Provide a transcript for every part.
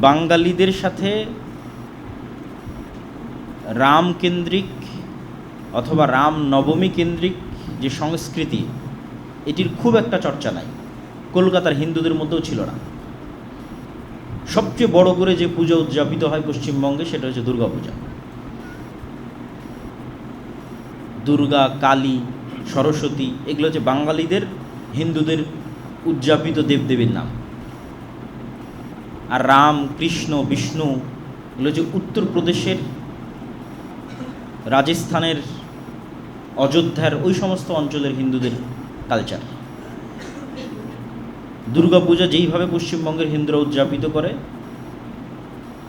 বাঙালিদের সাথে রাম কেন্দ্রিক অথবা রাম নবমী কেন্দ্রিক যে সংস্কৃতি, এটির খুব একটা চর্চা নাই। কলকাতার হিন্দুদের মধ্যেও ছিল না। সবচেয়ে বড় করে যে পুজো উদযাপিত হয় পশ্চিমবঙ্গে সেটা হচ্ছে দুর্গা পূজা। দুর্গা, কালী, সরস্বতী এগুলো হচ্ছে বাঙালিদের, হিন্দুদের উদযাপিত দেবদেবীর নাম। আর রাম, কৃষ্ণ, বিষ্ণু এগুলো হচ্ছে উত্তরপ্রদেশের, রাজস্থানের, অযোধ্যার ওই সমস্ত অঞ্চলের হিন্দুদের কালচার। দুর্গাপূজা যেইভাবে পশ্চিমবঙ্গের হিন্দুরা উদযাপিত করে,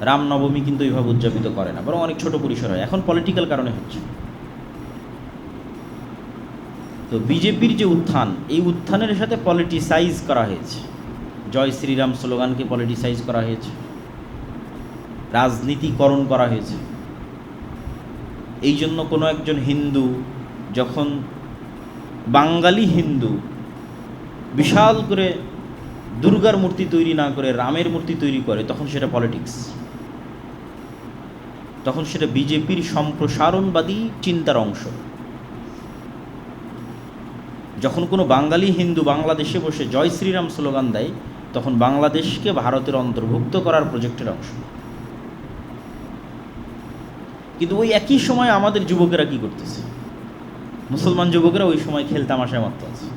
রামনবমী কিন্তু এইভাবে উদযাপিত করে না, বরং অনেক ছোট পরিসর হয়। এখন পলিটিক্যাল কারণে হচ্ছে। তো বিজেপির যে উত্থান, এই উত্থানের সাথে পলিটিসাইজ করা হয়েছে। জয় শ্রীরাম স্লোগানকে পলিটিসাইজ করা হয়েছে, রাজনীতিকরণ করা হয়েছে। এই জন্য কোনো একজন হিন্দু যখন, বাঙালি হিন্দু বিশাল করে দুর্গার মূর্তি তৈরি না করে রামের মূর্তি তৈরি করে, তখন সেটা পলিটিক্স, তখন সেটা বিজেপির সম্প্রসারণবাদী চিন্তার অংশ। যখন কোনো বাঙালি হিন্দু বাংলাদেশে বসে জয় শ্রীরাম স্লোগান দেয়, তখন বাংলাদেশকে ভারতের অন্তর্ভুক্ত করার প্রজেক্টের অংশ। কিন্তু ওই একই সময় আমাদের যুবকেরা কি করতেছে? মুসলমান যুবকেরা ওই সময় খেলতামাশায় মত্ত আছে।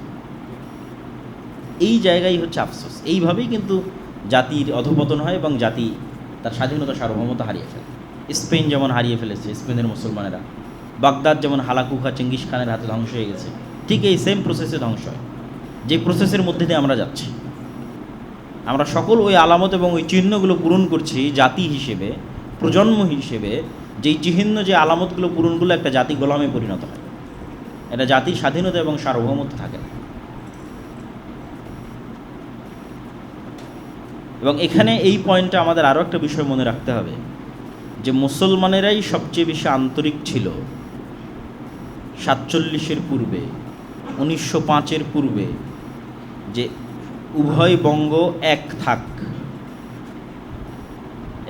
এই জায়গায় হচ্ছে আফসোস। এইভাবেই কিন্তু জাতির অধঃপতন হয় এবং জাতি তার স্বাধীনতা, সার্বভৌমতা হারিয়ে ফেলে। স্পেন যেমন হারিয়ে ফেলেছে, স্পেনের মুসলমানেরা। বাগদাদ যেমন হালাকুখা চেঙ্গিস খানের হাতে ধ্বংস হয়ে গেছে, ঠিক এই সেম প্রসেসে ধ্বংস হয়, যে প্রসেসের মধ্যে দিয়ে আমরা যাচ্ছি। আমরা সকল ওই আলামত এবং ওই চিহ্নগুলো পূরণ করছি জাতি হিসেবে, প্রজন্ম হিসেবে। যেই চিহ্ন, যে আলামতগুলো পূরণগুলো একটা জাতি গোলামে পরিণত হয়, এটা জাতির স্বাধীনতা এবং সার্বভৌমত্ব থাকে না। এবং এখানে এই পয়েন্টে আমাদের আরও একটা বিষয় মনে রাখতে হবে, যে মুসলমানেরাই সবচেয়ে বেশি আন্তরিক ছিল 47-এর পূর্বে, 1905-এর পূর্বে, যে উভয় বঙ্গ এক থাক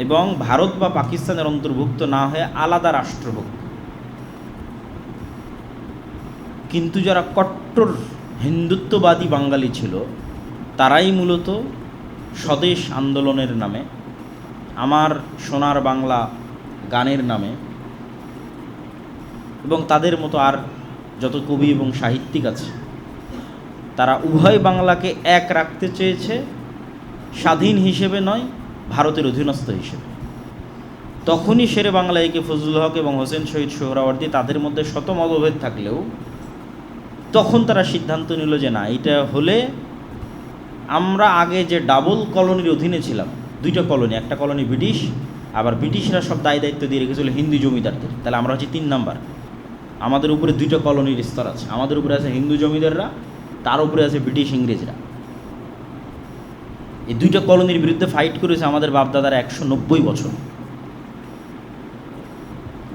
এবং ভারত বা পাকিস্তানের অন্তর্ভুক্ত না হয়ে আলাদা রাষ্ট্র হোক। কিন্তু যারা কট্টর হিন্দুত্ববাদী বাঙালি ছিল, তারাই মূলত স্বদেশ আন্দোলনের নামে, আমার সোনার বাংলা গানের নামে, এবং তাদের মতো আর যত কবি এবং সাহিত্যিক আছে, তারা উভয় বাংলাকে এক রাখতে চেয়েছে, স্বাধীন হিসেবে নয়, ভারতের অধীনস্থ হিসেবে। তখনই শেরে বাংলা একে ফজলুল হক এবং হোসেন শহীদ সোহরাওয়ার্দী, তাদের মধ্যে শত মতভেদ থাকলেও তখন তারা সিদ্ধান্ত নিল যে না, এটা হলে আমরা আগে যে ডাবল কলোনির অধীনে ছিলাম, দুইটা কলোনি, একটা কলোনি ব্রিটিশ, আবার ব্রিটিশরা সব দায় দায়িত্ব দিয়ে রেখেছিল হিন্দু জমিদারদের, তাহলে আমরা হচ্ছে 3 নাম্বার। আমাদের উপরে 2টা কলোনির স্তর আছে, আমাদের উপরে আছে হিন্দু জমিদাররা, তার উপরে আছে ব্রিটিশ ইংরেজরা। এই 2টা কলোনির বিরুদ্ধে ফাইট করেছে আমাদের বাপদাদারা 190 বছর,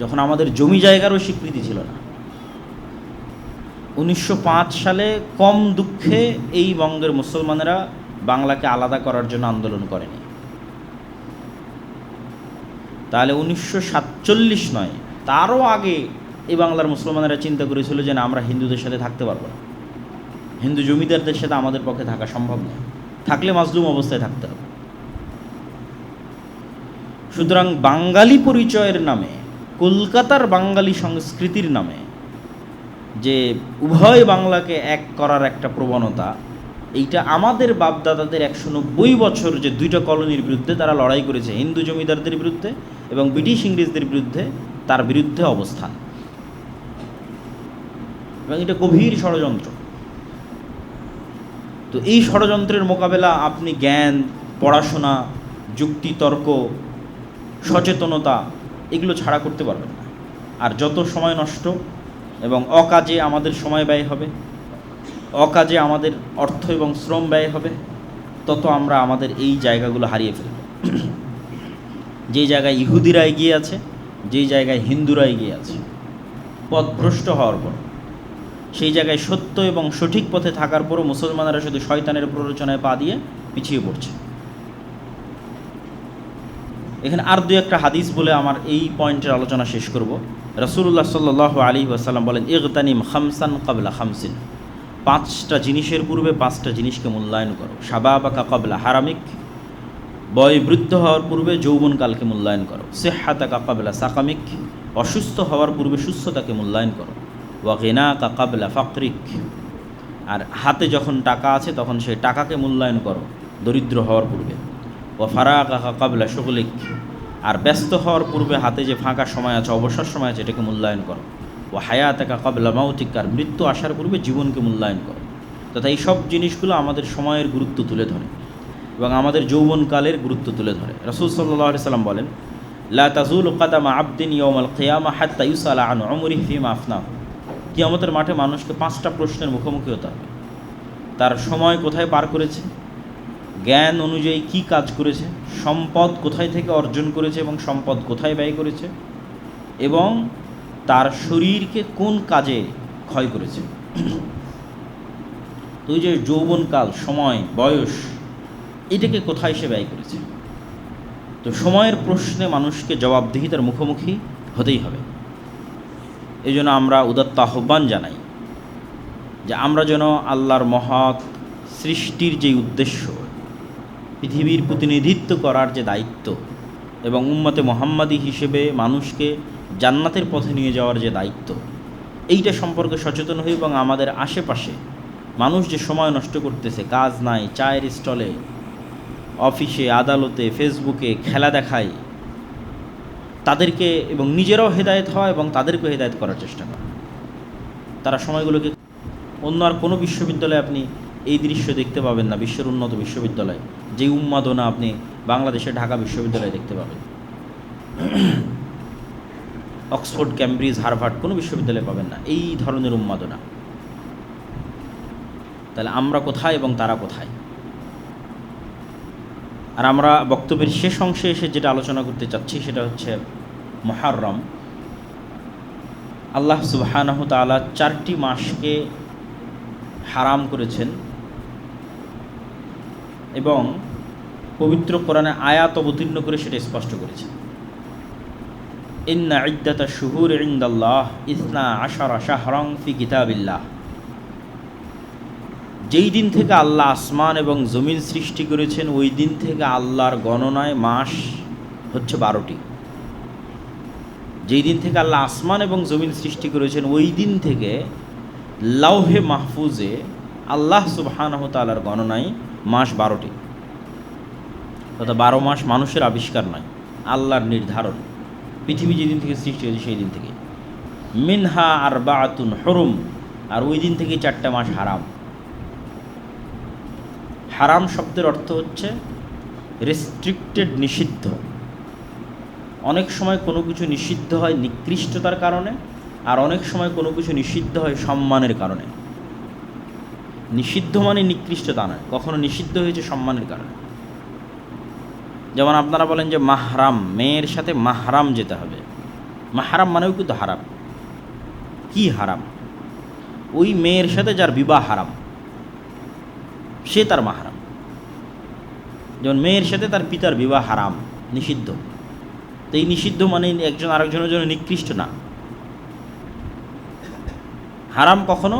যখন আমাদের জমি জায়গারও স্বীকৃতি ছিল না। 1905 সালে কম দুঃখে এই বঙ্গের মুসলমানেরা বাংলাকে আলাদা করার জন্য আন্দোলন করেনি। তাহলে 1947 নয়, তারও আগে এই বাংলার মুসলমানেরা চিন্তা করেছিল যে না, আমরা হিন্দুদের সাথে থাকতে পারবো না, হিন্দু জমিদারদের সাথে আমাদের পক্ষে থাকা সম্ভব নয়, থাকলে মাজলুম অবস্থায় থাকতে হবে। সুতরাং বাঙালি পরিচয়ের নামে, কলকাতার বাঙালি সংস্কৃতির নামে যে উভয় বাংলাকে এক করার একটা প্রবণতা, এইটা আমাদের বাপদাদাদের 190 বছর যে 2টা কলোনির বিরুদ্ধে তারা লড়াই করেছে, হিন্দু জমিদারদের বিরুদ্ধে এবং ব্রিটিশ ইংরেজদের বিরুদ্ধে, তার বিরুদ্ধে অবস্থান। এবং এটা গভীর ষড়যন্ত্র। তো এই ষড়যন্ত্রের মোকাবেলা আপনি জ্ঞান, পড়াশোনা, যুক্তি, তর্ক, সচেতনতা এগুলো ছাড়া করতে পারবেন না। আর যত সময় নষ্ট এবং অকাজে আমাদের সময় ব্যয় হবে, অকাজে আমাদের অর্থ এবং শ্রম ব্যয় হবে, তত আমরা আমাদের এই জায়গাগুলো হারিয়ে ফেলব। যেই জায়গায় ইহুদিরা এগিয়ে আছে, যেই জায়গায় হিন্দুরা এগিয়ে আছে, পথভ্রষ্ট হওয়ার পর, সেই জায়গায় সত্য এবং সঠিক পথে থাকার পরও মুসলমানেরা শুধু শয়তানের প্ররোচনায় পা দিয়ে পিছিয়ে পড়ছে। এখানে আর দুই একটা হাদিস বলে আমার এই পয়েন্টের আলোচনা শেষ করব। রাসূলুল্লাহ সাল্লাল্লাহু আলাইহি ওয়াসাল্লাম বলেন, ইগতানিম খামসান ক্বাবলা খামসিন, পাঁচটা জিনিসের পূর্বে পাঁচটা জিনিসকে মূল্যায়ন করো। শাবাবাকা ক্বাবলা হারামিক, বয় বৃদ্ধ হওয়ার পূর্বে যৌবনকালকে মূল্যায়ন করো। সিহহাতাকা ক্বাবলা সাকামিক, অসুস্থ হওয়ার পূর্বে সুস্থতাকে মূল্যায়ন করো। ওয়া গিনাকা ক্বাবলা ফাকরিক, আর হাতে যখন টাকা আছে তখন সেই টাকাকে মূল্যায়ন করো দরিদ্র হওয়ার পূর্বে। ওয়া ফারাগাকা ক্বাবলা শুগলিক, আর ব্যস্ত হওয়ার পূর্বে হাতে যে ফাঁকা সময় আছে, অবসর সময় আছে, এটাকে মূল্যায়ন করো। ও হায়াতাকা ক্বাবলা মাউতিক, আর মৃত্যু আসার পূর্বে জীবনকে মূল্যায়ন করো। তথা এই সব জিনিসগুলো আমাদের সময়ের গুরুত্ব তুলে ধরে এবং আমাদের যৌবনকালের গুরুত্ব তুলে ধরে। রাসূল সাল্লাল্লাহু আলাইহি সাল্লাম বলেন, লা তাযুলু কাদামা আবদিন ইয়াওমাল কিয়ামা হাত্তা ইউসালা আন উমরিহি ফিমা আফনাহু। কিয়ামতের মাঠে মানুষকে পাঁচটা প্রশ্নের মুখোমুখি হতে হবে। তার সময় কোথায় পার করেছে, জ্ঞান অনুযায়ী কি কাজ করেছে, সম্পদ কোথায় থেকে অর্জন করেছে এবং সম্পদ কোথায় ব্যয় করেছে, এবং তার শরীরকে কোন কাজে ক্ষয় করেছে। তো যে যৌবনকাল, সময়, বয়স, এটাকে কোথায় সে ব্যয় করেছে। তো সময়ের প্রশ্নে মানুষকে জবাবদিহিতার মুখোমুখি হতেই হবে। এই জন্য আমরা উদাত্ত আহ্বান জানাই যে আমরা যেন আল্লাহর মহৎ সৃষ্টির যে উদ্দেশ্য, পৃথিবীর প্রতিনিধিত্ব করার যে দায়িত্ব এবং উম্মতে মুহাম্মাদি হিসেবে মানুষকে জান্নাতের পথে নিয়ে যাওয়ার যে দায়িত্ব, এইটা সম্পর্কে সচেতন হই এবং আমাদের আশেপাশে মানুষ যে সময় নষ্ট করতেছে, কাজ নাই, চায়ের স্টলে, অফিসে, আদালতে, ফেসবুকে খেলা দেখায়, তাদেরকে এবং নিজেরাও হেদায়েত হয় এবং তাদেরকেও হেদায়েত করার চেষ্টা করে। তারা সময়গুলোকে, অন্য আর কোনো বিশ্ববিদ্যালয়ে আপনি এই দৃশ্য দেখতে পাবেন না, বিশ্বের উন্নত বিশ্ববিদ্যালয় যে উন্মাদনা আপনি বাংলাদেশের ঢাকা বিশ্ববিদ্যালয়ে দেখতে পাবেন। অক্সফোর্ড, ক্যামব্রিজ, হার্ভার্ড কোনো বিশ্ববিদ্যালয়ে পাবেন না এই ধরনের উন্মাদনা। তাহলে আমরা কোথায় এবং তারা কোথায়? আর আমরা বক্তব্যের শেষ অংশে এসে যেটা আলোচনা করতে চাচ্ছি সেটা হচ্ছে মুহররম। আল্লাহ সুবহানাহু তাআলা 4টি মাসকে হারাম করেছেন এবং পবিত্র কোরআনে আয়াত অবতীর্ণ করে সেটা স্পষ্ট করেছেন। ইন্না ইদ্দাতা শুহুর ইনদাল্লাহ ইসনা আশারা শাহরান ফি কিতাবিল্লাহ। যেই দিন থেকে আল্লাহ আসমান এবং জমিন সৃষ্টি করেছেন ওই দিন থেকে আল্লাহর গণনায় মাস হচ্ছে 12টি। যেই দিন থেকে আল্লাহ আসমান এবং জমিন সৃষ্টি করেছেন ওই দিন থেকে লাউহে মাহফুজে আল্লাহ সুবহানাহু তাআলার গণনায় মাস 12টি। অর্থাৎ 12 মাস মানুষের আবিষ্কার নয়, আল্লাহর নির্ধারণ। পৃথিবী যেদিন থেকে সৃষ্টি হয়েছে সেই দিন থেকে। মিনহা আরবাআতুন হুরুম, আর ওই দিন থেকে 4টা মাস হারাম। হারাম শব্দের অর্থ হচ্ছে রেস্ট্রিক্টেড, নিষিদ্ধ। অনেক সময় কোনো কিছু নিষিদ্ধ হয় নিকৃষ্টতার কারণে, আর অনেক সময় কোনো কিছু নিষিদ্ধ হয় সম্মানের কারণে। নিষিদ্ধ মানে নিকৃষ্টতা নয়, কখনো নিষিদ্ধ হয়েছে সম্মানের কারণে। যেমন আপনারা বলেন যে মাহরাম, মেয়ের সাথে মাহরাম যেতে হবে। মাহরাম মানেও কিন্তু হারাম। কি হারাম? ওই মেয়ের সাথে যার বিবাহ হারাম সে তার মাহরাম। যেমন মেয়ের সাথে তার পিতার বিবাহ হারাম, নিষিদ্ধ। তো এই নিষিদ্ধ মানে একজন আরেকজনের জন্য নিকৃষ্ট না। হারাম কখনো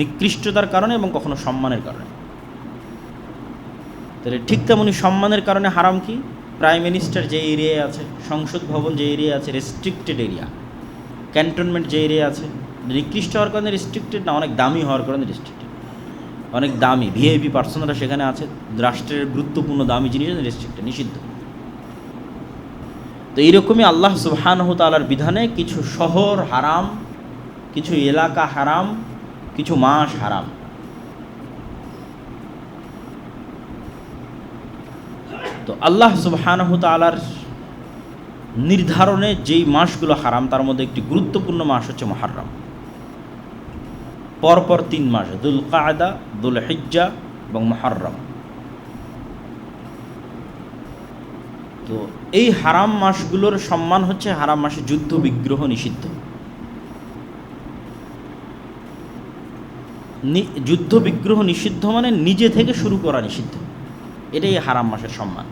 নিকৃষ্টতার কারণে এবং কখনো সম্মানের কারণে। তাহলে ঠিক তেমনি সম্মানের কারণে হারাম কি? প্রাইম মিনিস্টার যে এরিয়ায় আছে, সংসদ ভবন যে এরিয়া আছে, রেস্ট্রিক্টেড এরিয়া। ক্যান্টনমেন্ট যে এরিয়া আছে, নিকৃষ্ট হওয়ার কারণে রেস্ট্রিক্টেড না, অনেক দামি হওয়ার কারণে রেস্ট্রিক্টেড। অনেক দামি ভিআইপি পার্সনরা সেখানে আছে, রাষ্ট্রের গুরুত্বপূর্ণ দামি জিনিস রেস্ট্রিক্টেড, নিষিদ্ধ। তো এইরকমই আল্লাহ সুবহানাহু তাআলার বিধানে কিছু শহর হারাম, কিছু এলাকা হারাম, কিছু মাস হারাম। তো আল্লাহ সুবহানাহু তাআলার নির্ধারণে যেই মাসগুলো হারাম তার মধ্যে একটি গুরুত্বপূর্ণ মাস হচ্ছে মুহররম। পরপর 3 মাস, দুল কায়দা, দুল হিজ্জা এবং মুহররম। তো এই হারাম মাসগুলোর সম্মান হচ্ছে, হারাম মাসে যুদ্ধ বিগ্রহ নিষিদ্ধ। যুদ্ধ বিগ্রহ নিষিদ্ধ মানে নিজে থেকে শুরু করা নিষিদ্ধ। এটাই হারাম মাসের সম্মান।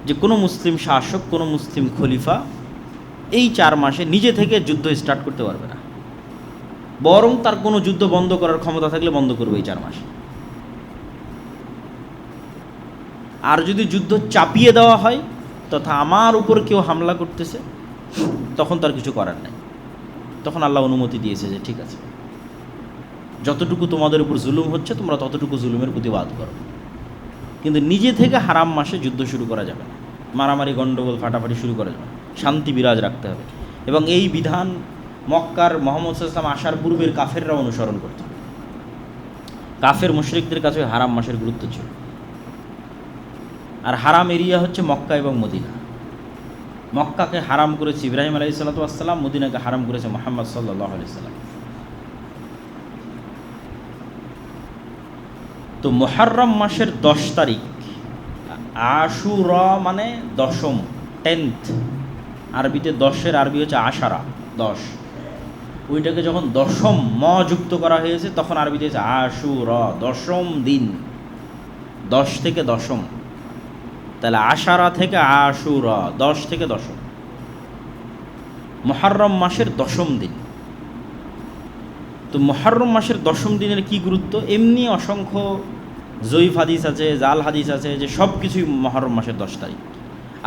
যে কোনো মুসলিম শাসক, কোনো মুসলিম খলিফা এই 4 মাসে নিজে থেকে যুদ্ধ স্টার্ট করতে পারবে না, বরং তার কোনো যুদ্ধ বন্ধ করার ক্ষমতা থাকলে বন্ধ করবে এই 4 মাসে। আর যদি যুদ্ধ চাপিয়ে দেওয়া হয় তথা আমার উপর কেউ হামলা করতেছে, তখন তার কিছু করার নাই। তখন আল্লাহ অনুমতি দিয়েছে যে ঠিক আছে, যতটুকু তোমাদের উপর জুলুম হচ্ছে তোমরা ততটুকু জুলুমের প্রতিবাদ করো, কিন্তু নিজে থেকে হারাম মাসে যুদ্ধ শুরু করা যাবে না, মারামারি গণ্ডগোল ফাটাফাটি শুরু করা যাবে না, শান্তি বিরাজ রাখতে হবে। এবং এই বিধান মক্কার মুহাম্মদ সাল্লাল্লাহু আলাইহি ওয়াসাল্লাম আসার পূর্বের কাফেররা অনুসরণ করত। কাফের মুশরিকদের কাছে হারাম মাসের গুরুত্ব ছিল। আর হারাম এরিয়া হচ্ছে মক্কা এবং মদিনা। মক্কাকে হারাম করেছে ইব্রাহিম আলাইহিস সালাতু ওয়াস সালাম, মদিনাকে হারাম করেছে মুহাম্মদ সাল্লাল্লাহু আলাইহি ওয়াসাল্লাম। তো মুহররম মাসের 10 তারিখ, আশুরা মানে দশম, 10th, আরবিতে 10-এর আরবি হচ্ছে আশারা, 10। ওইটাকে যখন দশম যুক্ত করা হয়েছে তখন আরবিতে হচ্ছে আশুরা, দশম দিন, 10 থেকে দশম। তাহলে আশারা থেকে আশুরা, 10 থেকে দশম, মুহররম মাসের দশম দিন। তো মুহররম মাসের দশম দিনের কি গুরুত্ব? এমনি অসংখ্য জয়ীফ হাদিস আছে, জাল হাদিস আছে যে সব কিছুই মুহররম মাসের 10 তারিখ।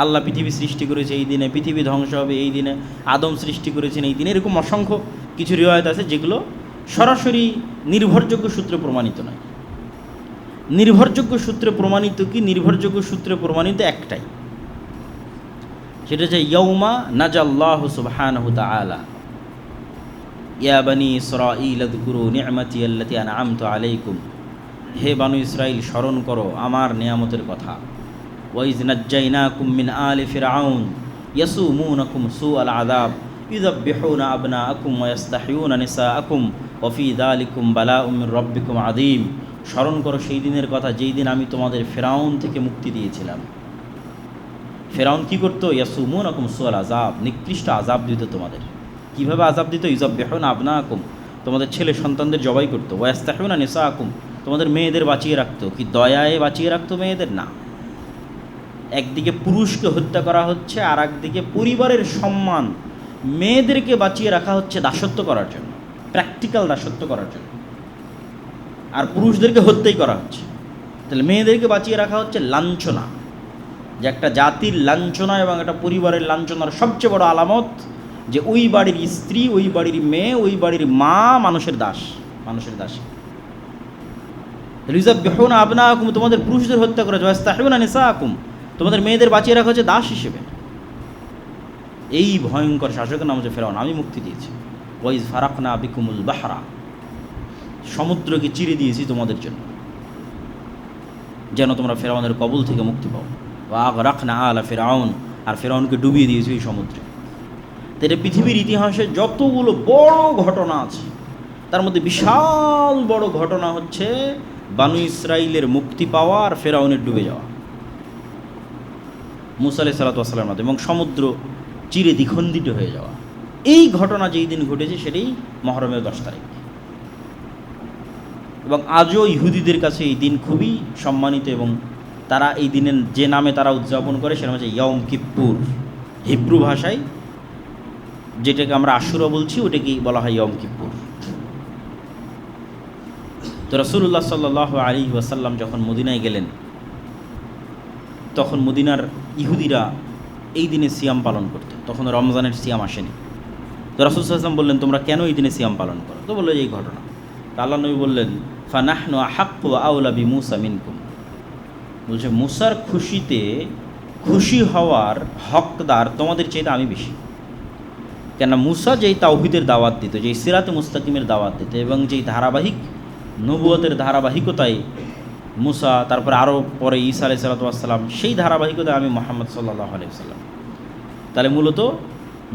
আল্লাহ পৃথিবী সৃষ্টি করেছে এই দিনে, পৃথিবী ধ্বংস হবে এই দিনে, আদম সৃষ্টি করেছেন এই দিনে, এরকম অসংখ্য কিছু রিওয়ায়াত আছে যেগুলো সরাসরি নির্ভরযোগ্য সূত্রে প্রমাণিত নয়। নির্ভরযোগ্য সূত্রে প্রমাণিত কি? নির্ভরযোগ্য সূত্রে প্রমাণিত একটাই, সেটা হচ্ছে ইয়াউমা নাজাল্লাহু সুবহানাহু তাআলা ইয়া বানি ইসরাঈল আযকুরু নি'মাতি আল্লাতী আন'আমতু আলাইকুম, হে বানু ইসরাইল স্মরণ করো আমার নিয়ামতের কথা। ওয়াইজ নাজ্জাইনাকুম মিন আলি ফিরআউন ইয়াসুমুনাকুম সুআল আযাব ইউযাব্বিহুনা আবনাআকুম ওয়া ইস্তাহইয়ুনা নিসাআকুম ওয়া ফী যালিকুম বালাউম মির রাব্বিকুম আযীম। স্মরণ করো সেই দিনের কথা যেই দিন আমি তোমাদের ফিরআউন থেকে মুক্তি দিয়েছিলাম। ফিরআউন কি করত? ইয়াসুমুনাকুম সুআল আযাব, নিকৃষ্ট আযাব দিত তোমাদের। কীভাবে আযাব দিত? ইউযাব্বিহুনা আবনাআকুম, তোমাদের ছেলে সন্তানদের জবাই করতো। ওয়া ইস্তাহইয়ুনা নিসাআকুম, তোমাদের মেয়েদের বাঁচিয়ে রাখতো। কি দয়ায় বাঁচিয়ে রাখতো মেয়েদের? না, একদিকে পুরুষকে হত্যা করা হচ্ছে, আর একদিকে পরিবারের সম্মান, মেয়েদেরকে বাঁচিয়ে রাখা হচ্ছে দাসত্ব করার জন্য, প্র্যাকটিক্যাল দাসত্ব করার জন্য, আর পুরুষদেরকে হত্যাই করা হচ্ছে। তাহলে মেয়েদেরকে বাঁচিয়ে রাখা হচ্ছে লাঞ্ছনা, যে একটা জাতির লাঞ্ছনা এবং একটা পরিবারের লাঞ্ছনার সবচেয়ে বড় আলামত যে ওই বাড়ির স্ত্রী, ওই বাড়ির মেয়ে, ওই বাড়ির মা মানুষের দাস, মানুষের দাসী। ইউযাব্বিহুনা আবনাআকুম, তোমাদের পুরুষদের হত্যা করেছে। ওয়া ইস্তাহইয়ুনা নিসাআকুম, তোমাদের মেয়েদের বাঁচিয়ে রাখা হচ্ছে দাস হিসেবে। এই ভয়ঙ্কর শাসকের নাম হচ্ছে ফেরাউন। আমি মুক্তি দিয়েছি। ওয়াইজ ফারাকনা বিকুমুল বাহরা, সমুদ্রকে চিরে দিয়েছি তোমাদের জন্য, যেন তোমরা ফেরাউনের কবল থেকে মুক্তি পাও। ওয়া আগরাকনা আলা ফিরআউন, আর ফেরাউনকে ডুবিয়ে দিয়েছি এই সমুদ্রে। তো এটা পৃথিবীর ইতিহাসে যতগুলো বড় ঘটনা আছে তার মধ্যে বিশাল বড় ঘটনা হচ্ছে বানু ইসরাইলের মুক্তি পাওয়া আর ফেরাউনের ডুবে যাওয়া মুসা আলাইহিস সালাতু ওয়াস সালামের মাধ্যমে, এবং সমুদ্র চিরে দ্বিখণ্ডিত হয়ে যাওয়া। এই ঘটনা যেই দিন ঘটেছে সেটাই মুহররমের 10 তারিখ। এবং আজও ইহুদিদের কাছে এই দিন খুবই সম্মানিত, এবং তারা এই দিনের যে নামে তারা উদযাপন করে সেটা হচ্ছে ইয়ম কিপ্পুর। হিব্রু ভাষায় যেটাকে আমরা আশুরা বলছি ওটাকেই বলা হয় ইয়ম কিপ্পুর। তো রাসূলুল্লাহ সাল্লাল্লাহু আলাইহি ওয়াসাল্লাম যখন মদিনায় গেলেন তখন মদিনার ইহুদিরা এই দিনে সিয়াম পালন করত। তখন রমজানের সিয়াম আসেনি। তো রাসূল সাল্লাল্লাহু আলাইহি ওয়াসাল্লাম বললেন, তোমরা কেন এই দিনে সিয়াম পালন করো? তো বললো এই ঘটনা। তো আল্লাহ নবী বললেন, ফানাহনু আহাক্কু ওয়া আওলা বিমূসা মিনকুম, বলছে মুসার খুশিতে খুশি হওয়ার হকদার তোমাদের চাইতে আমি বেশি। কেন? মুসা যেই তাওহীদের দাওয়াত দিত, যেই সিরাতে মুস্তাকিমের দাওয়াত দিত, এবং যেই ধারাবাহিক নবুয়তের ধারাবাহিকতায় মুসা, তারপরে আরও পরে ঈসা আলাইহিস সালাতু ওয়াস সালাম, সেই ধারাবাহিকতায় আমি মুহাম্মদ সাল্লাল্লাহু আলাইহি ওয়াসাল্লাম। তাহলে মূলত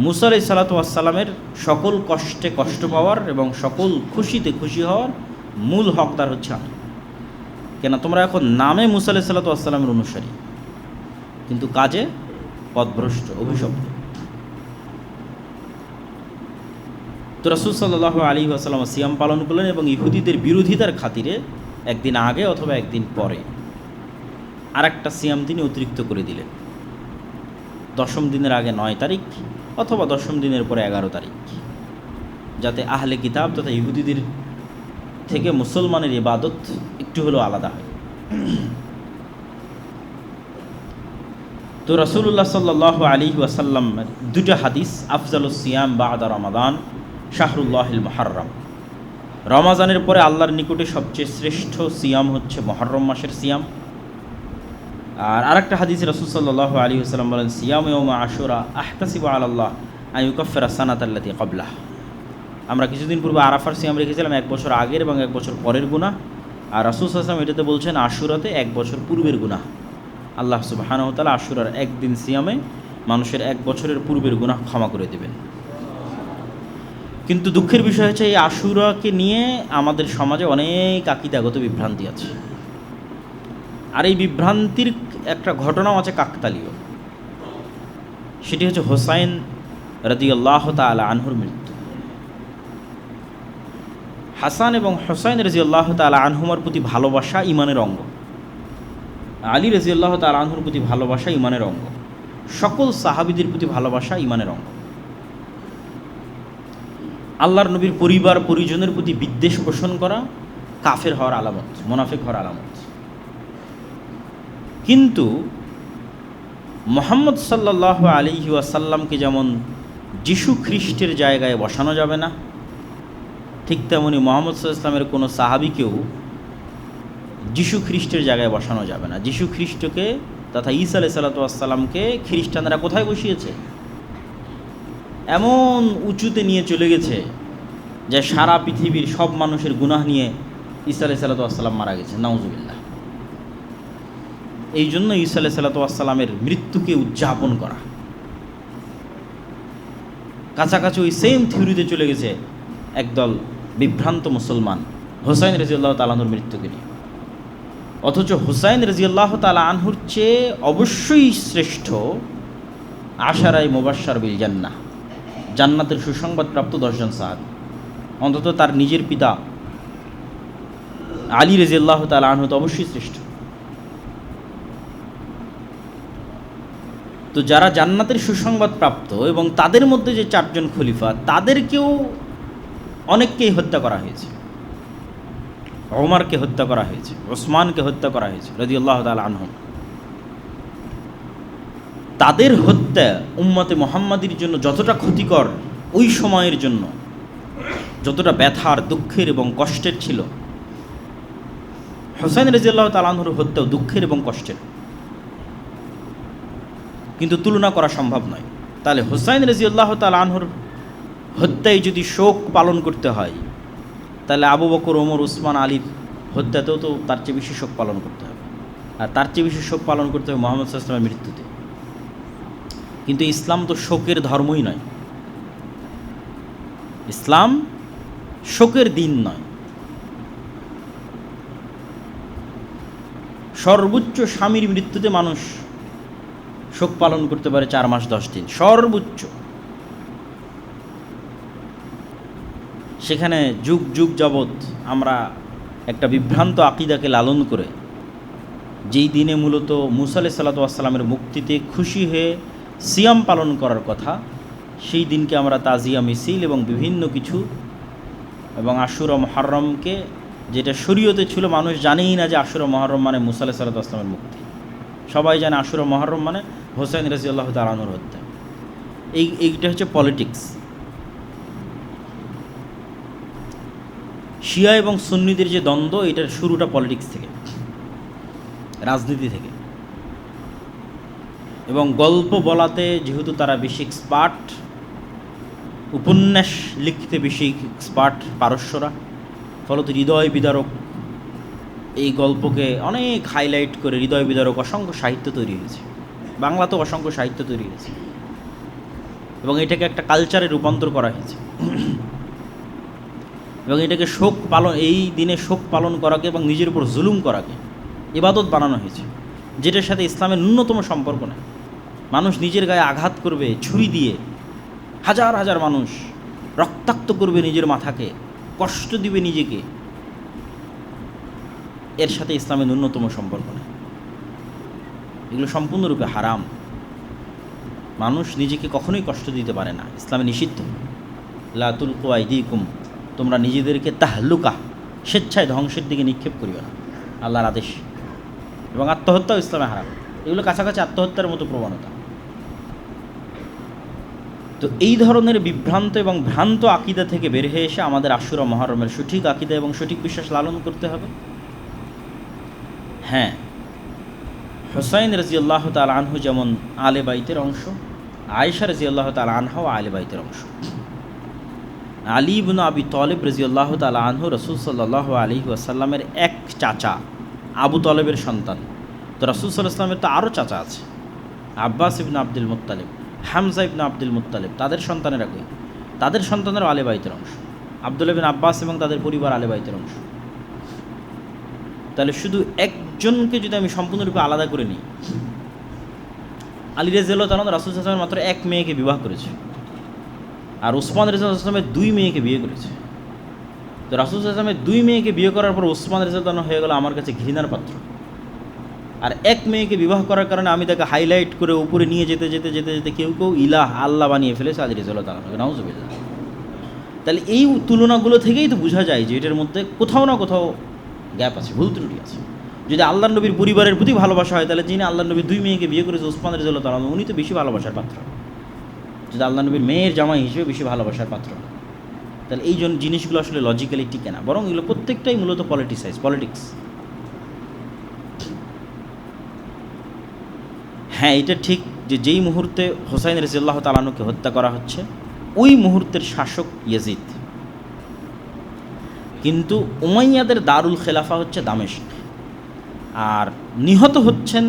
মুসা আলাইহিস সালাতু ওয়াস সালামের সকল কষ্টে কষ্ট পাওয়ার এবং সকল খুশিতে খুশি হওয়ার মূল হকদার হচ্ছে আমি। কেন? তোমরা এখন নামে মুসা আলাইহিস সালাতু ওয়াস সালামের অনুসারী, কিন্তু কাজে পথভ্রষ্ট, অভিশপ্ত। তো রাসূল সাল্লাল্লাহু আলাইহি ওয়াসাল্লাম সিয়াম পালন করলেন, এবং ইহুদিদের বিরোধিতার খাতিরে একদিন আগে অথবা একদিন পরে আরেকটা সিয়াম তিনি অতিরিক্ত করে দিলেন। 10ম দিনের আগে 9 তারিখ অথবা 10ম দিনের পরে 11 তারিখ, যাতে আহলে কিতাব তথা ইহুদিদের থেকে মুসলমানের ইবাদত একটু হলেও আলাদা হয়। তো রাসূলুল্লাহ সাল্লাল্লাহু আলাইহি ওয়াসাল্লাম দুটো হাদিস, আফজালুস সিয়াম বা'দা রমাদান শাহরুল্লাহিল মুহাররম, রমাজানের পরে আল্লাহর নিকটে সবচেয়ে শ্রেষ্ঠ সিয়াম হচ্ছে মুহররম মাসের সিয়াম। আর আরেকটা হাদিস রাসূল সাল্লাল্লাহু আলাইহি ওয়াসাল্লাম বলেন, সিয়াম ইয়াউমা আশুরা আহতাসিবু আলাল্লাহ আন ইউকাফিরা সানাতাল্লাতী ক্বাবলাহ। আমরা কিছুদিন পূর্বে আরাফার সিয়াম রেখেছিলাম 1 বছর আগের এবং 1 বছর পরের গুনাহ, আর রাসূল সাল্লাল্লাহু আলাইহি ওয়াসাল্লাম এটাতে বলছেন আশুরাতে 1 বছর পূর্বের গুনাহ। আল্লাহ সুবহানাহু ওয়া তাআলা আশুরার একদিন সিয়ামে মানুষের 1 বছরের পূর্বের গুনাহ ক্ষমা করে দেবেন। কিন্তু দুঃখের বিষয় হচ্ছে এই আশুরাকে নিয়ে আমাদের সমাজে অনেক আকীদাগত বিভ্রান্তি আছে, আর এই বিভ্রান্তির একটা ঘটনাও আছে কাকতালীয়। সেটি হচ্ছে হোসাইন রাদিয়াল্লাহু তাআলা আনহুর মৃত্যু। হাসান এবং হোসাইন রাদিয়াল্লাহু তাআলা আনহুমার প্রতি ভালোবাসা ঈমানের অঙ্গ, আলী রাদিয়াল্লাহু তাআলা আনহুর প্রতি ভালোবাসা ঈমানের অঙ্গ, সকল সাহাবীদের প্রতি ভালোবাসা ঈমানের অঙ্গ। আল্লাহর নবীর পরিবার পরিজনের প্রতি বিদ্বেষ পোষণ করা কাফের হওয়ার আলামত, মুনাফিক হওয়ার আলামত। কিন্তু মুহাম্মদ সাল্লাল্লাহু আলাইহি ওয়াসাল্লামকে যেমন যিশু খ্রিস্টের জায়গায় বসানো যাবে না, ঠিক তেমনি মুহাম্মদ সাল্লাল্লাহু আলাইহি ওয়াসাল্লামের কোনো সাহাবীকেও যিশু খ্রিস্টের জায়গায় বসানো যাবে না। যিশু খ্রিস্টকে তথা ঈসা আলাইহিস সালাতু ওয়াস সালামকে খ্রিস্টানরা কোথায় বসিয়েছে? এমন উঁচুতে নিয়ে চলে গেছে যে সারা পৃথিবীর সব মানুষের গুনাহ নিয়ে ঈসা আলাইহিস সালাতু ওয়াস সালাম মারা গেছে, নাউজুবিল্লাহ। এই জন্য ঈসা আলাইহিস সালাতু ওয়াস সালামের মৃত্যুকে উদযাপন করা, কাছাকাছি ওই সেম থিওরিতে চলে গেছে একদল বিভ্রান্ত মুসলমান হোসাইন রাদিয়াল্লাহু তাআলা আনহুর মৃত্যুকে নিয়ে। অথচ হোসাইন রাদিয়াল্লাহু তাআলা আনহুর চেয়ে অবশ্যই শ্রেষ্ঠ আশারায়ে মুবাশশার বিল জান্নাহ, জান্নাতের সুসংবাদপ্রাপ্ত 10 জন সাহাবী। অন্তত তার নিজের পিতা আলী রাদিয়াল্লাহু তাআলা আনহু তো অবশ্যই শ্রেষ্ঠ। তো যারা জান্নাতের সুসংবাদ প্রাপ্ত এবং তাদের মধ্যে যে 4 জন খলিফা, তাদেরকেও অনেককেই হত্যা করা হয়েছে। ওমরকে হত্যা করা হয়েছে, ওসমানকে হত্যা করা হয়েছে রাদিয়াল্লাহু তাআলা আনহুম। তাদের হত্যা উম্মতে মুহাম্মাদির জন্য যতটা ক্ষতিকর, ওই সময়ের জন্য যতটা ব্যথার, দুঃখের এবং কষ্টের ছিল, হোসাইন রাদিয়াল্লাহু তাআলা আনহুর হত্যাও দুঃখের এবং কষ্টের। কিন্তু তুলনা করা সম্ভব নয়। তাহলে হোসাইন রাদিয়াল্লাহু তাআলা আনহুর হত্যায় যদি শোক পালন করতে হয়, তাহলে আবু বকর, ওমর, উসমান, আলীর হত্যাতেও তো তার চেয়ে বেশি শোক পালন করতে হবে, আর তার চেয়ে বেশি শোক পালন করতে হবে মুহাম্মদ সাল্লাল্লাহু আলাইহি ওয়াসাল্লামের মৃত্যুতে। কিন্তু ইসলাম তো শোকের ধর্মই নয়, ইসলাম শোকের দিন নয়। সর্বোচ্চ স্বামীর মৃত্যুতে মানুষ শোক পালন করতে পারে 4 মাস 10 দিন সর্বোচ্চ। সেখানে যুগ যুগ যাবৎ আমরা একটা বিভ্রান্ত আকীদাকে লালন করে, যেই দিনে মূলত মুসা আলাইহিস সালাতু ওয়াস সালামের মুক্তিতে খুশি হয়ে সিয়াম পালন করার কথা, সেই দিনকে আমরা তাজিয়া মিছিল এবং বিভিন্ন কিছু, এবং আশুরা মুহররমকে, যেটা শরীয়তে ছিল মানুষ জানেই না যে আশুরা মুহররম মানে মুসা আলাইহিস সালাতু ওয়াস সালামের মুক্তি। সবাই জানে আশুরা মুহররম মানে হোসাইন রাদিয়াল্লাহু তাআলা আনহুর হত্যা। এইটা হচ্ছে পলিটিক্স। শিয়া এবং সুন্নিদের যে দ্বন্দ্ব, এটার শুরুটা পলিটিক্স থেকে, রাজনীতি থেকে। এবং গল্প বলাতে যেহেতু তারা বেশি এক্সপার্ট, উপন্যাস লিখতে বেশি এক্সপার্ট পারস্যরা, ফলত হৃদয় বিদারক এই গল্পকে অনেক হাইলাইট করে হৃদয় বিদারক অসংখ্য সাহিত্য তৈরি হয়েছে। বাংলাতেও অসংখ্য সাহিত্য তৈরি হয়েছে এবং এটাকে একটা কালচারে রূপান্তর করা হয়েছে। এবং এটাকে শোক পালন, এই দিনে শোক পালন করাকে এবং নিজের উপর জুলুম করাকে ইবাদত বানানো হয়েছে, যেটার সাথে ইসলামের ন্যূনতম সম্পর্ক নেই। মানুষ নিজের গায়ে আঘাত করবে ছুরি দিয়ে, হাজার হাজার মানুষ রক্তাক্ত করবে নিজের মাথাকে, কষ্ট দিবে নিজেকে, এর সাথে ইসলামের ন্যূনতম সম্পর্ক নেই। এগুলো সম্পূর্ণরূপে হারাম। মানুষ নিজেকে কখনোই কষ্ট দিতে পারে না, ইসলামে নিষিদ্ধ। লা তুলকু আইদিকুম, তোমরা নিজেদেরকে তাহলুকা, স্বেচ্ছায় ধ্বংসের দিকে নিক্ষেপ করিও না, আল্লাহর আদেশ। এবং আত্মহত্যাও ইসলামে হারাম। এগুলো কাছাকাছি আত্মহত্যার মতো প্রবণতা। তো এই ধরনের বিভ্রান্ত এবং ভ্রান্ত আকিদা থেকে বের হয়ে এসে আমাদের আশুরা মুহররমের সঠিক আকিদা এবং সঠিক বিশ্বাস লালন করতে হবে। হ্যাঁ, হুসাইন রাদিয়াল্লাহু তাআলা আনহু যেমন আলে বাইতের অংশ, আয়েশা রাদিয়াল্লাহু তাআলা আনহাও আলে বাইতের অংশ। আলী ইবনে আবি তালিব রাদিয়াল্লাহু তাআলা আনহু রাসূল সাল্লাল্লাহু আলাইহি ওয়াসাল্লামের এক চাচা, আবু তালেবের সন্তান। তো রাসূল সাল্লাল্লাহু আলাইহি ওয়াসাল্লামের তো আরও চাচা আছে, আব্বাস ইবনে আব্দুল মুত্তালিব, হামজা ইবনে আব্দুল মুত্তালিব, তাদের সন্তানেরা কই? তাদের সন্তানেরও আলে বাইতের অংশ। আব্দুল্লাহ বিন আব্বাস এবং তাদের পরিবার আলে বাইতের অংশ। তাহলে শুধু একজনকে যদি আমি সম্পূর্ণরূপে আলাদা করে নিই, আলী রাদিয়াল্লাহু তাআলা রাসূল সাল্লাল্লাহু আলাইহি ওয়াসাল্লাম মাত্র এক মেয়েকে বিবাহ করেছে, আর ওসমান রাদিয়াল্লাহু তাআলা দুই মেয়েকে বিয়ে করেছে। তো রাসূল সাল্লাল্লাহু আলাইহি ওয়াসাল্লামের দুই মেয়েকে বিয়ে করার পর ওসমান রাদিয়াল্লাহু তাআলা হয়ে গেল আমার কাছে ঘৃণার পাত্র। আর এক মেয়েকে বিবাহ করার কারণে আমি তাকে হাইলাইট করে উপরে নিয়ে যেতে যেতে যেতে যেতে কেউ কেউ ইলাহ, আল্লাহ বানিয়ে ফেলেছে আলী রাদিয়াল্লাহু তাআলা, নাউযুবিল্লাহ। তাহলে এই তুলনাগুলো থেকেই তো বোঝা যায় যে এটার মধ্যে কোথাও না কোথাও গ্যাপ আছে, ভুল ত্রুটি আছে। যদি আল্লাহর নবীর পরিবারের প্রতি ভালোবাসা হয়, তাহলে যিনি আল্লাহর নবীর দুই মেয়েকে বিয়ে করেছে ওসমান রাদিয়াল্লাহু তাআলা, উনি তো বেশি ভালোবাসার পাত্র। যদি আল্লাহর নবীর মেয়ের জামাই হিসেবে বেশি ভালোবাসার পাত্র, তাহলে এই জিনিসগুলো আসলে লজিক্যালি টিকে না, বরং এগুলো প্রত্যেকটাই মূলত পলিটিক্স। হ্যাঁ, এটা ঠিক যে যেই মুহূর্তে হুসাইন রাদিয়াল্লাহু তাআলা আনহুকে হত্যা করা হচ্ছে, ওই মুহূর্তের শাসক ইয়াজিদ। কিন্তু উমাইয়াদের দারুল খেলাফা হচ্ছে দামেস্ক, আর নিহত হচ্ছেন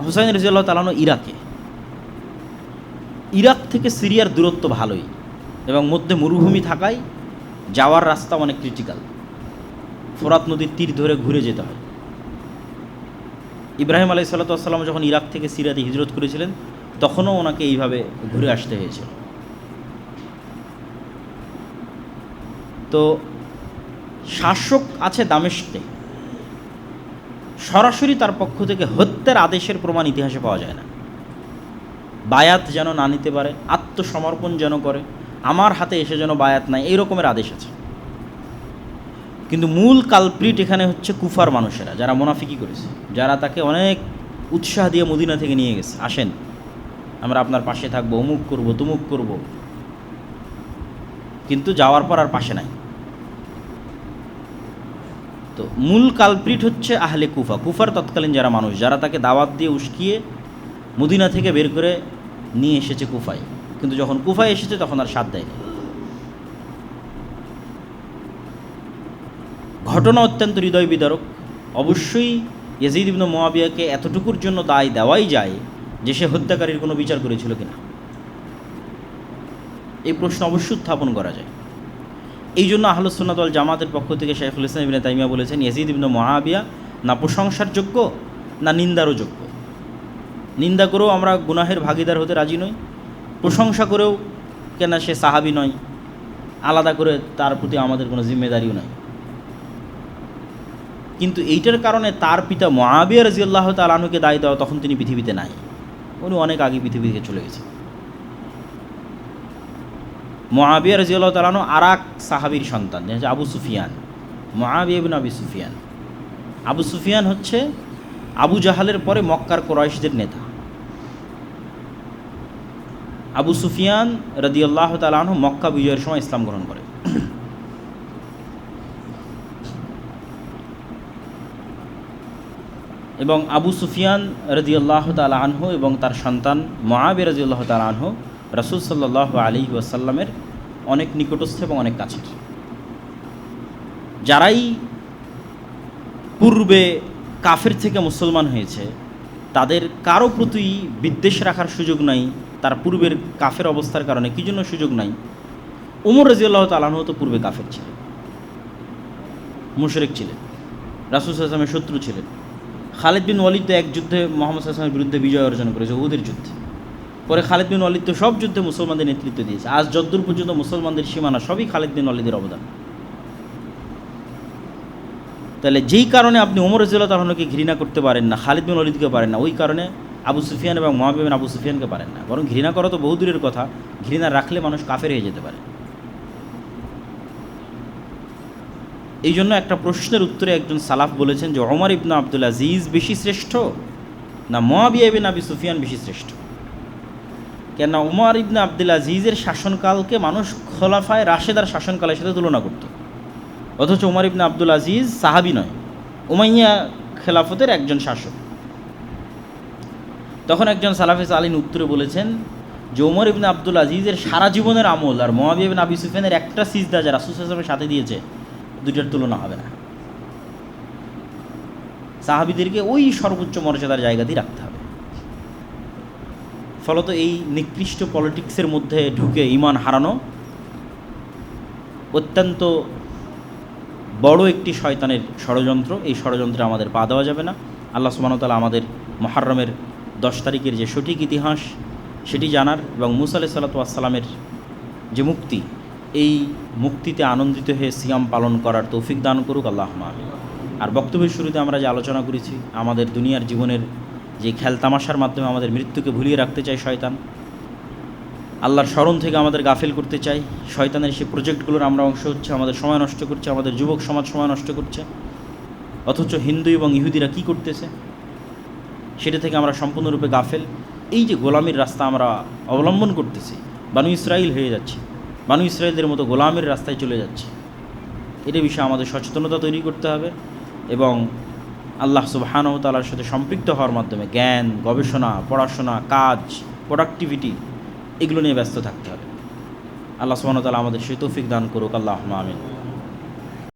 হুসাইন রাদিয়াল্লাহু তাআলা আনহু ইরাকে। ইরাক থেকে সিরিয়ার দূরত্ব ভালোই, এবং মধ্যে মরুভূমি থাকায় যাওয়ার রাস্তা অনেক ক্রিটিক্যাল। ফোরাত নদীর তীর ধরে ঘুরে যেতে হয়। ইব্রাহিম আলাইহিস সালাতু ওয়াস সালাম যখন ইরাক থেকে সিরিয়াতে হিজরত করেছিলেন, তখনও ওনাকে এইভাবে ঘুরে আসতে হয়েছিল। তো শাসক আছে দামেস্কে, সরাসরি তার পক্ষ থেকে হত্যার আদেশের প্রমাণ ইতিহাসে পাওয়া যায় না। বায়াত যেন না নিতে পারে, আত্মসমর্পণ যেন করে, আমার হাতে এসে যেন বায়াত নাই, এই রকমের আদেশ আছে। কিন্তু মূল কালপ্রিট এখানে হচ্ছে কুফার মানুষেরা, যারা মুনাফিকি করেছে, যারা তাকে অনেক উৎসাহ দিয়ে মদিনা থেকে নিয়ে গেছে, আসেন আমরা আপনার পাশে থাকবো, অমুক করব তমুক করব, কিন্তু যাওয়ার পর আর পাশে নাই। তো মূল কালপ্রিট হচ্ছে আহলে কুফা, কুফার তৎকালীন যারা মানুষ, যারা তাকে দাওয়াত দিয়ে উস্কিয়ে মদিনা থেকে বের করে নিয়ে এসেছে কুফায়, কিন্তু যখন কুফায় এসেছে তখন আর সাথ দেয়নি। ঘটনা অত্যন্ত হৃদয় বিদারক। অবশ্যই ইয়াজিদ ইবনে মুআবিয়াকে এতটুকুর জন্য দায় দেওয়াই যায় যে সে হত্যাকারীর কোনো বিচার করেছিল কিনা, এই প্রশ্ন অবশ্যই উত্থাপন করা যায়। এই জন্য আহলুস সুন্নাত ওয়াল জামাতের পক্ষ থেকে শাইখুল ইসলাম ইবনে তাইমিয়া বলেছেন, ইয়াজিদ ইবনে মুআবিয়া না প্রশংসার যোগ্য না নিন্দারও যোগ্য। নিন্দা করেও আমরা গুনাহের ভাগিদার হতে রাজি নই, প্রশংসা করেও কেন সে সাহাবী নয়, আলাদা করে তার প্রতি আমাদের কোনো জিম্মেদারিও নাই। কিন্তু এইটার কারণে তার পিতা মুআবিয়া রাদিয়াল্লাহু তাআলা আনহুকে দায় দেওয়া, তখন তিনি পৃথিবীতে নাই, উনি অনেক আগে পৃথিবী থেকে চলে গেছেন। মুআবিয়া রাদিয়াল্লাহু তাআলা আনহু আরেক সাহাবীর সন্তান, যে আবু সুফিয়ান, মুআবিয়া ইবনে আবি সুফিয়ান। আবু সুফিয়ান হচ্ছে আবু জাহালের পরে মক্কার কুরাইশদের নেতা। আবু সুফিয়ান রাদিয়াল্লাহু তাআলা আনহু মক্কা বিজয়ের সময় ইসলাম গ্রহণ করে। এবং আবু সুফিয়ান রাদিয়াল্লাহু তাআলা আনহু এবং তার সন্তান মুআবিয়া রাদিয়াল্লাহু তাআলা আনহু রাসূল সাল্লাল্লাহু আলাইহি ওয়াসাল্লামের অনেক নিকটস্থ এবং অনেক কাছের। যারাই পূর্বে কাফের থেকে মুসলমান হয়েছে, তাদের কারো প্রতি বিদ্বেষ রাখার সুযোগ নাই, তার পূর্বের কাফের অবস্থার কারণে। কী জন্য সুযোগ নাই? ওমর রাদিয়াল্লাহু তাআলা আনহু তো পূর্বে কাফের ছিলেন, মুশরিক ছিলেন, রাসূল সাল্লাল্লাহু আলাইহি ওয়াসাল্লামের শত্রু ছিলেন। খালিদ বিন ওয়ালিদ তো এক যুদ্ধে মুহাম্মদ সাল্লাল্লাহু আলাইহি ওয়াসাল্লামের বিরুদ্ধে বিজয় অর্জন করেছে, উহুদের যুদ্ধে। পরে খালিদ বিন ওয়ালিদ তো সব যুদ্ধে মুসলমানদের নেতৃত্ব দিয়েছে। আজ যদ্দূর পর্যন্ত মুসলমানদের সীমানা সবই খালিদ বিন ওয়ালিদের অবদান। তাহলে যেই কারণে আপনি ওমর রাদিয়াল্লাহু তাআলা আনহুকে ঘৃণা করতে পারেন না, খালিদ বিন ওয়ালিদকে পারেন না, ওই কারণে আবু সুফিয়ান এবং মুআবিয়া বিন আবু সুফিয়ানকে পারেন না, বরং ঘৃণা করা তো বহু দূরের কথা, ঘৃণা রাখলে মানুষ কাফের হয়ে যেতে পারে। এই জন্য একটা প্রশ্নের উত্তরে একজন সালাফ বলেছেন যে ওমর ইবনে আব্দুল আজিজ বেশি শ্রেষ্ঠ না মুআবিয়া বিন আবি সুফিয়ান বেশি শ্রেষ্ঠ। কেননা ওমর ইবনে আব্দুল আজিজের শাসনকালকে মানুষ খোলাফায়ে রাশেদার শাসনকালের সাথে তুলনা করত, অথচ ওমর ইবনে আব্দুল আজিজ সাহাবী নয়, উমাইয়া খেলাফতের একজন শাসক। তখন একজন সালাফে সালিন উত্তরে বলেছেন যে ওমর ইবনে আব্দুল আজিজের সারা জীবনের আমল আর মুআবিয়া বিন আবি সুফিয়ানের একটা সিজদা যারা রাসূল সাল্লাল্লাহু আলাইহি ওয়াসাল্লামের সাথে দিয়েছে, দুইটার তুলনা হবে না। সাহাবীদেরকে ওই সর্বোচ্চ মর্যাদার জায়গাতেই রাখতে হবে। ফলত এই নিকৃষ্ট পলিটিক্সের মধ্যে ঢুকে ঈমান হারানো অত্যন্ত বড় একটি শয়তানের ষড়যন্ত্র। এই ষড়যন্ত্রে আমাদের পা দেওয়া যাবে না। আল্লাহ সুবহানাহু ওয়া তাআলা আমাদের মুহররমের 10 তারিখের যে সঠিক ইতিহাস সেটি জানার এবং মুসা আলাইহিস সালাতু ওয়াস সালামের যে মুক্তি, এই মুক্তিতে আনন্দিত হয়ে সিয়াম পালন করার তৌফিক দান করুক আল্লাহুম্মা আমিন। আর বক্তব্যের শুরুতে আমরা যে আলোচনা করেছি, আমাদের দুনিয়ার জীবনের যে খেলতামাশার মাধ্যমে আমাদের মৃত্যুকে ভুলিয়ে রাখতে চায় শয়তান, আল্লাহর স্মরণ থেকে আমাদের গাফিল করতে চাই, শয়তানের সেই প্রজেক্টগুলোর আমরা অংশ হচ্ছে, আমাদের সময় নষ্ট করছে, আমাদের যুবক সমাজ সময় নষ্ট করছে। অথচ হিন্দু এবং ইহুদিরা কি করতেছে সেটা থেকে আমরা সম্পূর্ণরূপে গাফেল। এই যে গোলামির রাস্তা আমরা অবলম্বন করতেছি, বানু ইসরাইল হয়ে যাচ্ছে, বানু ইসরাইলদের মতো গোলামের রাস্তায় চলে যাচ্ছে। এটা বিষয়ে আমাদের সচেতনতা তৈরি করতে হবে এবং আল্লাহ সুবহানাহু ওয়া তাআলার সাথে সম্পৃক্ত হওয়ার মাধ্যমে জ্ঞান, গবেষণা, পড়াশোনা, কাজ, প্রোডাক্টিভিটি এগুলো নিয়ে ব্যস্ত থাকতে হবে। আল্লাহ সুবহানাহু ওয়া তাআলা আমাদের সেই তৌফিক দান করুক আল্লাহুম্মা আমিন।